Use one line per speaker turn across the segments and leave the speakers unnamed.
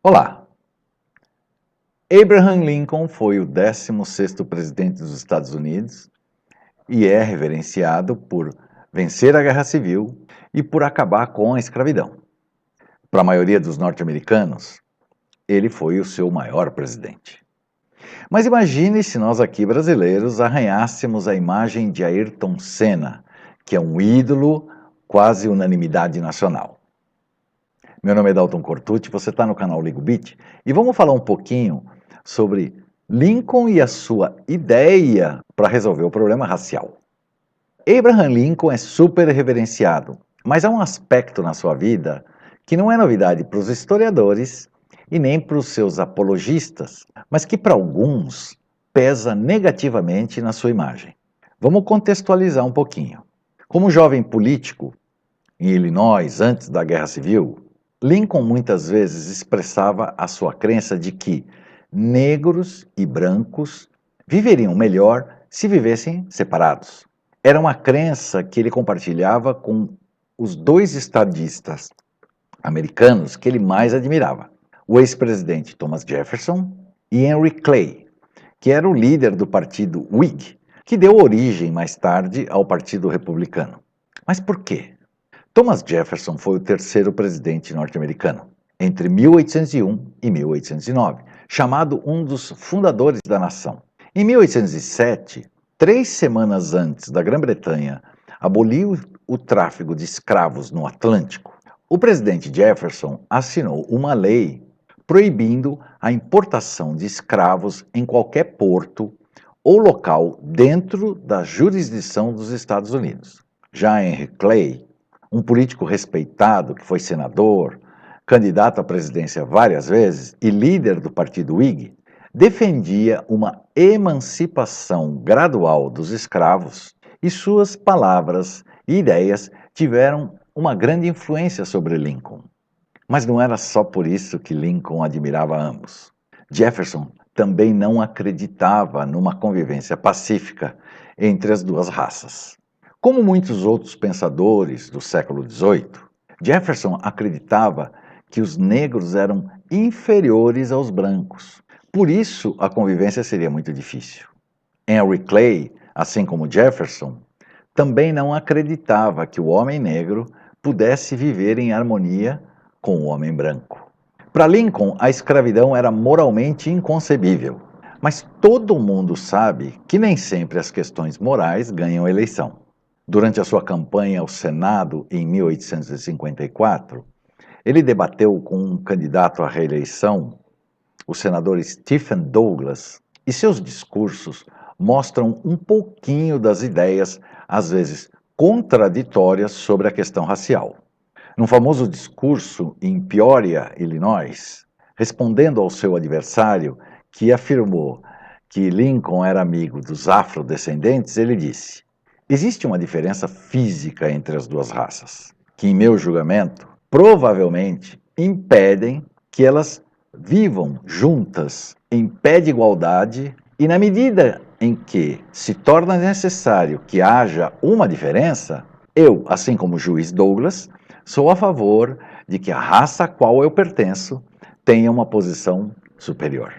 Olá! Abraham Lincoln foi o 16º presidente dos Estados Unidos e é reverenciado por vencer a Guerra Civil e por acabar com a escravidão. Para a maioria dos norte-americanos, ele foi o seu maior presidente. Mas imagine se nós aqui brasileiros arranhássemos a imagem de Ayrton Senna, que é um ídolo, quase unanimidade nacional. Meu nome é Dalton Cortucci, você está no canal Ligo Beat e vamos falar um pouquinho sobre Lincoln e a sua ideia para resolver o problema racial. Abraham Lincoln é super reverenciado, mas há um aspecto na sua vida que não é novidade para os historiadores e nem para os seus apologistas, mas que para alguns pesa negativamente na sua imagem. Vamos contextualizar um pouquinho. Como jovem político em Illinois, antes da Guerra Civil, Lincoln muitas vezes expressava a sua crença de que negros e brancos viveriam melhor se vivessem separados. Era uma crença que ele compartilhava com os dois estadistas americanos que ele mais admirava, o ex-presidente Thomas Jefferson e Henry Clay, que era o líder do partido Whig, que deu origem mais tarde ao Partido Republicano. Mas por quê? Thomas Jefferson foi o terceiro presidente norte-americano, entre 1801 e 1809, chamado um dos fundadores da nação. Em 1807, 3 semanas antes da Grã-Bretanha abolir o tráfico de escravos no Atlântico, o presidente Jefferson assinou uma lei proibindo a importação de escravos em qualquer porto ou local dentro da jurisdição dos Estados Unidos. Já Henry Clay, um político respeitado que foi senador, candidato à presidência várias vezes e líder do partido Whig, defendia uma emancipação gradual dos escravos e suas palavras e ideias tiveram uma grande influência sobre Lincoln. Mas não era só por isso que Lincoln admirava ambos. Jefferson também não acreditava numa convivência pacífica entre as duas raças. Como muitos outros pensadores do século XVIII, Jefferson acreditava que os negros eram inferiores aos brancos. Por isso, a convivência seria muito difícil. Henry Clay, assim como Jefferson, também não acreditava que o homem negro pudesse viver em harmonia com o homem branco. Para Lincoln, a escravidão era moralmente inconcebível, mas todo mundo sabe que nem sempre as questões morais ganham eleição. Durante a sua campanha ao Senado em 1854, ele debateu com um candidato à reeleição, o senador Stephen Douglas, e seus discursos mostram um pouquinho das ideias, às vezes contraditórias, sobre a questão racial. Num famoso discurso em Peoria, Illinois, respondendo ao seu adversário, que afirmou que Lincoln era amigo dos afrodescendentes, ele disse: existe uma diferença física entre as duas raças, que, em meu julgamento, provavelmente impedem que elas vivam juntas em pé de igualdade, e na medida em que se torna necessário que haja uma diferença, eu, assim como o juiz Douglas, sou a favor de que a raça a qual eu pertenço tenha uma posição superior.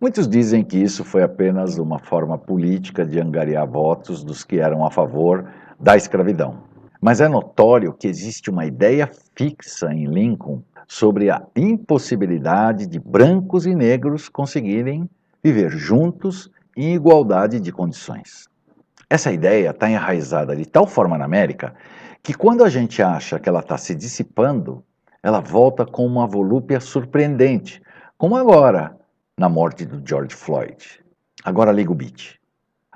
Muitos dizem que isso foi apenas uma forma política de angariar votos dos que eram a favor da escravidão. Mas é notório que existe uma ideia fixa em Lincoln sobre a impossibilidade de brancos e negros conseguirem viver juntos em igualdade de condições. Essa ideia está enraizada de tal forma na América que quando a gente acha que ela está se dissipando, ela volta com uma volúpia surpreendente, como agora, na morte do George Floyd. Agora liga o beat.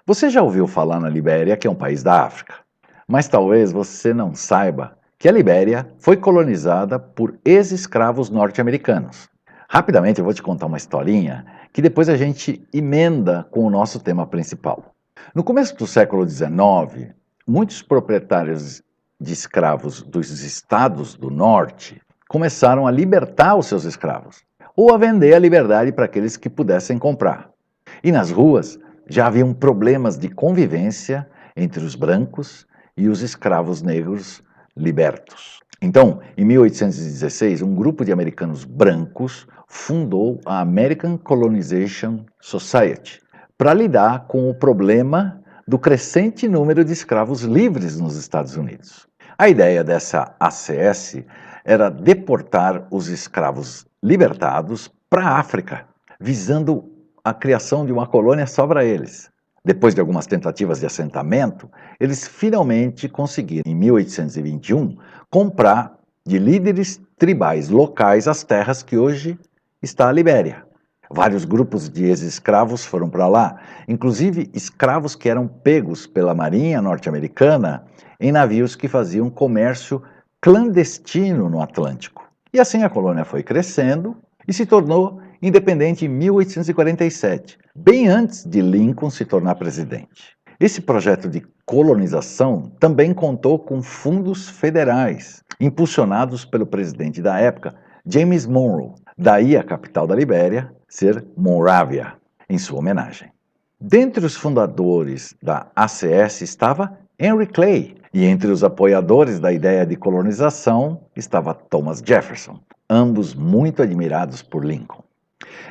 Você já ouviu falar na Libéria, que é um país da África, mas talvez você não saiba que a Libéria foi colonizada por ex-escravos norte-americanos. Rapidamente eu vou te contar uma historinha que depois a gente emenda com o nosso tema principal. No começo do século XIX, muitos proprietários de escravos dos estados do norte começaram a libertar os seus escravos, ou a vender a liberdade para aqueles que pudessem comprar. E nas ruas já haviam problemas de convivência entre os brancos e os escravos negros libertos. Então, em 1816, um grupo de americanos brancos fundou a American Colonization Society para lidar com o problema do crescente número de escravos livres nos Estados Unidos. A ideia dessa ACS era deportar os escravos libertados para a África, visando a criação de uma colônia só para eles. Depois de algumas tentativas de assentamento, eles finalmente conseguiram, em 1821, comprar de líderes tribais locais as terras que hoje está a Libéria. Vários grupos de ex-escravos foram para lá, inclusive escravos que eram pegos pela Marinha norte-americana em navios que faziam comércio clandestino no Atlântico. E assim a colônia foi crescendo e se tornou independente em 1847, bem antes de Lincoln se tornar presidente. Esse projeto de colonização também contou com fundos federais, impulsionados pelo presidente da época, James Monroe, daí a capital da Libéria ser Monrávia, em sua homenagem. Dentre os fundadores da ACS estava Henry Clay, e entre os apoiadores da ideia de colonização estava Thomas Jefferson, ambos muito admirados por Lincoln.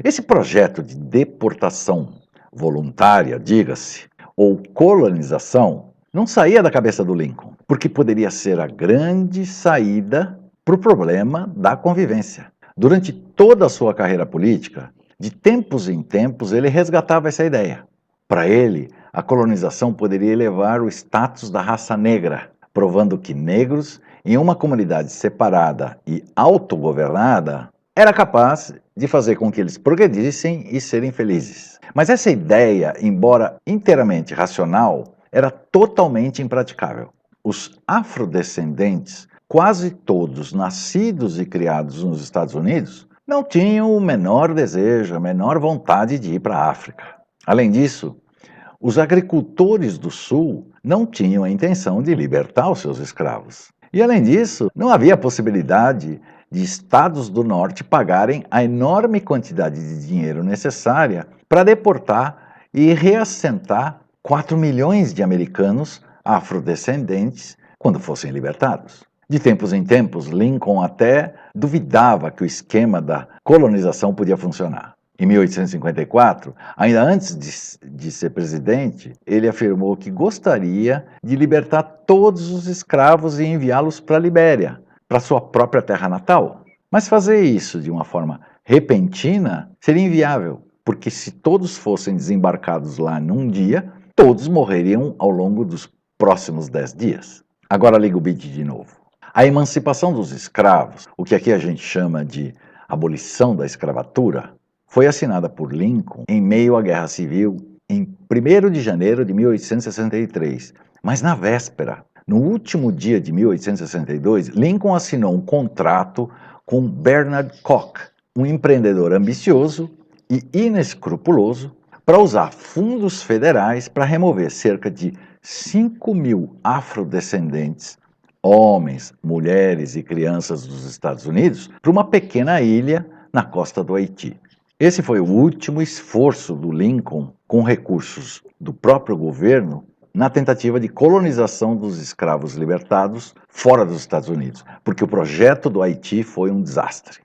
Esse projeto de deportação voluntária, diga-se, ou colonização, não saía da cabeça do Lincoln, porque poderia ser a grande saída para o problema da convivência. Durante toda a sua carreira política, de tempos em tempos, ele resgatava essa ideia. Para ele, a colonização poderia elevar o status da raça negra, provando que negros, em uma comunidade separada e autogovernada, era capaz de fazer com que eles progredissem e serem felizes. Mas essa ideia, embora inteiramente racional, era totalmente impraticável. Os afrodescendentes, quase todos nascidos e criados nos Estados Unidos, não tinham o menor desejo, a menor vontade de ir para a África. Além disso, os agricultores do Sul não tinham a intenção de libertar os seus escravos. E além disso, não havia possibilidade de estados do Norte pagarem a enorme quantidade de dinheiro necessária para deportar e reassentar 4 milhões de americanos afrodescendentes quando fossem libertados. De tempos em tempos, Lincoln até duvidava que o esquema da colonização podia funcionar. Em 1854, ainda antes de ser presidente, ele afirmou que gostaria de libertar todos os escravos e enviá-los para a Libéria, para sua própria terra natal. Mas fazer isso de uma forma repentina seria inviável, porque se todos fossem desembarcados lá num dia, todos morreriam ao longo dos próximos 10 dias. Agora liga o beat de novo. A emancipação dos escravos, o que aqui a gente chama de abolição da escravatura, foi assinada por Lincoln em meio à Guerra Civil em 1º de janeiro de 1863, mas na véspera, no último dia de 1862, Lincoln assinou um contrato com Bernard Koch, um empreendedor ambicioso e inescrupuloso, para usar fundos federais para remover cerca de 5.000 afrodescendentes, homens, mulheres e crianças dos Estados Unidos, para uma pequena ilha na costa do Haiti. Esse foi o último esforço do Lincoln, com recursos do próprio governo, na tentativa de colonização dos escravos libertados fora dos Estados Unidos, porque o projeto do Haiti foi um desastre.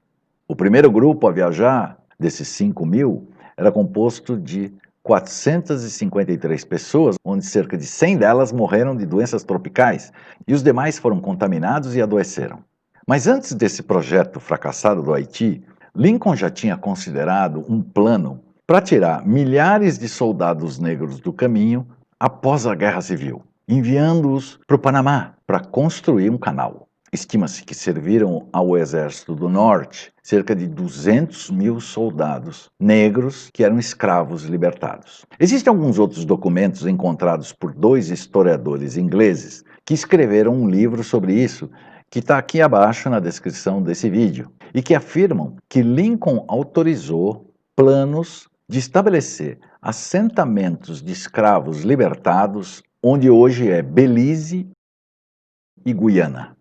O primeiro grupo a viajar, desses 5.000, era composto de 453 pessoas, onde cerca de 100 delas morreram de doenças tropicais e os demais foram contaminados e adoeceram. Mas antes desse projeto fracassado do Haiti, Lincoln já tinha considerado um plano para tirar milhares de soldados negros do caminho após a Guerra Civil, enviando-os para o Panamá para construir um canal. Estima-se que serviram ao Exército do Norte cerca de 200.000 soldados negros que eram escravos libertados. Existem alguns outros documentos encontrados por 2 historiadores ingleses que escreveram um livro sobre isso, que está aqui abaixo na descrição desse vídeo, e que afirmam que Lincoln autorizou planos de estabelecer assentamentos de escravos libertados onde hoje é Belize e Guiana.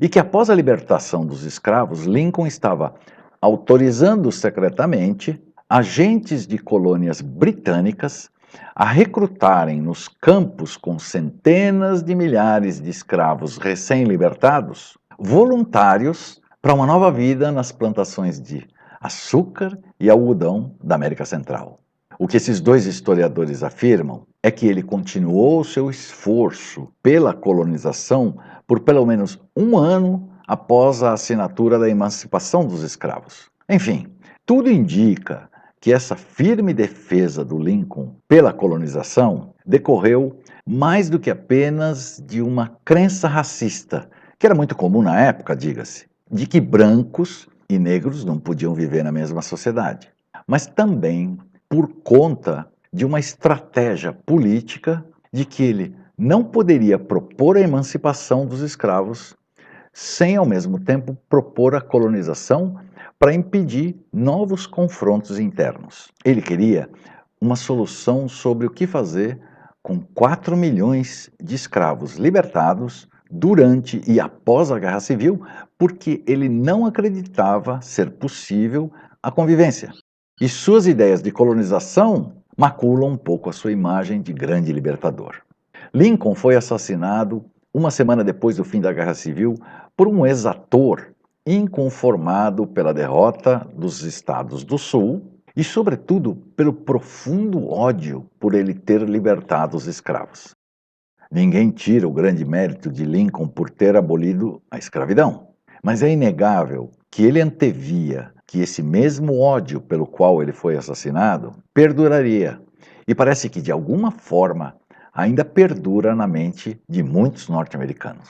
E que após a libertação dos escravos, Lincoln estava autorizando secretamente agentes de colônias britânicas a recrutarem nos campos com centenas de milhares de escravos recém-libertados voluntários para uma nova vida nas plantações de açúcar e algodão da América Central. O que esses dois historiadores afirmam é que ele continuou seu esforço pela colonização por pelo menos um ano após a assinatura da emancipação dos escravos. Enfim, tudo indica que essa firme defesa do Lincoln pela colonização decorreu mais do que apenas de uma crença racista, que era muito comum na época, diga-se, de que brancos e negros não podiam viver na mesma sociedade, mas também por conta de uma estratégia política de que ele não poderia propor a emancipação dos escravos sem, ao mesmo tempo, propor a colonização para impedir novos confrontos internos. Ele queria uma solução sobre o que fazer com 4 milhões de escravos libertados durante e após a Guerra Civil, porque ele não acreditava ser possível a convivência. E suas ideias de colonização maculam um pouco a sua imagem de grande libertador. Lincoln foi assassinado uma semana depois do fim da Guerra Civil por um ex-ator inconformado pela derrota dos Estados do Sul e, sobretudo, pelo profundo ódio por ele ter libertado os escravos. Ninguém tira o grande mérito de Lincoln por ter abolido a escravidão, mas é inegável que ele antevia que esse mesmo ódio pelo qual ele foi assassinado perduraria, e parece que, de alguma forma, ainda perdura na mente de muitos norte-americanos.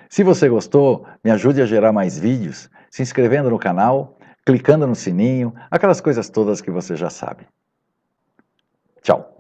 Se você gostou, me ajude a gerar mais vídeos, se inscrevendo no canal, clicando no sininho, aquelas coisas todas que você já sabe. Tchau!